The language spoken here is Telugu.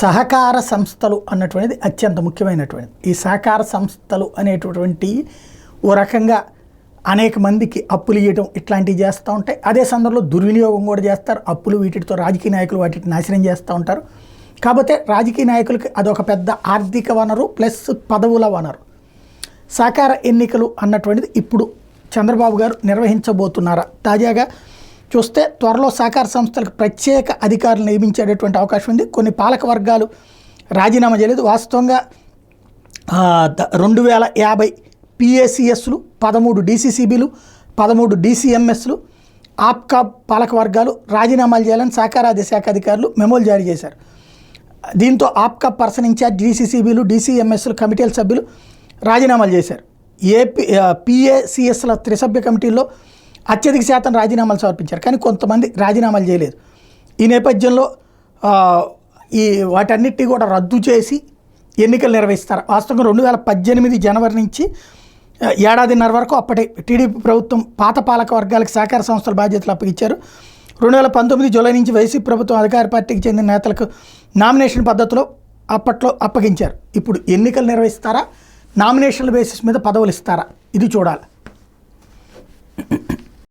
సహకార సంస్థలు అన్నటువంటిది అత్యంత ముఖ్యమైనటువంటిది. ఈ సహకార సంస్థలు అనేటటువంటి ఓ రకంగా అనేక మందికి అప్పులు ఇవ్వడం ఇట్లాంటివి చేస్తూ ఉంటాయి. అదే సందర్భంలో దుర్వినియోగం కూడా చేస్తారు. అప్పులు వీటితో రాజకీయ నాయకులు వాటిని నాశనం చేస్తూ ఉంటారు. కాకపోతే రాజకీయ నాయకులకి అదొక పెద్ద ఆర్థిక వనరు ప్లస్ పదవుల వనరు. సహకార ఎన్నికలు అన్నటువంటిది ఇప్పుడు చంద్రబాబు గారు నిర్వహించబోతున్నారా? తాజాగా చూస్తే త్వరలో సహకార సంస్థలకు ప్రత్యేక అధికారులు నియమించేటటువంటి అవకాశం ఉంది. కొన్ని పాలక వర్గాలు రాజీనామా చేయలేదు. వాస్తవంగా 2050 PACSలు, 13 DCCBలు, 13 DCMSలు, ఆప్కా పాలక వర్గాలు రాజీనామాలు చేయాలని సహకారాది శాఖ అధికారులు మెమోలు జారీ చేశారు. దీంతో ఆప్కా పర్సన్ ఇన్ఛార్జ్ DCCBలు, DCMSలు కమిటీల సభ్యులు రాజీనామాలు చేశారు. PACSల త్రిసభ్య కమిటీల్లో అత్యధిక శాతం రాజీనామాలు సమర్పించారు. కానీ కొంతమంది రాజీనామాలు చేయలేదు. ఈ నేపథ్యంలో వాటన్నిటినీ కూడా రద్దు చేసి ఎన్నికలు నిర్వహిస్తారు. వాస్తవంగా 2018 జనవరి నుంచి ఏడాదిన్నర వరకు అప్పటి టీడీపీ ప్రభుత్వం పాత పాలక వర్గాలకు సహకార సంస్థల బాధ్యతలు అప్పగించారు. 2019 జూలై నుంచి వైసీపీ ప్రభుత్వం అధికార పార్టీకి చెందిన నేతలకు నామినేషన్ పద్ధతిలో అప్పట్లో అప్పగించారు. ఇప్పుడు ఎన్నికలు నిర్వహిస్తారా, నామినేషన్ల బేసిస్ మీద పదవులు ఇస్తారా, ఇది చూడాలి.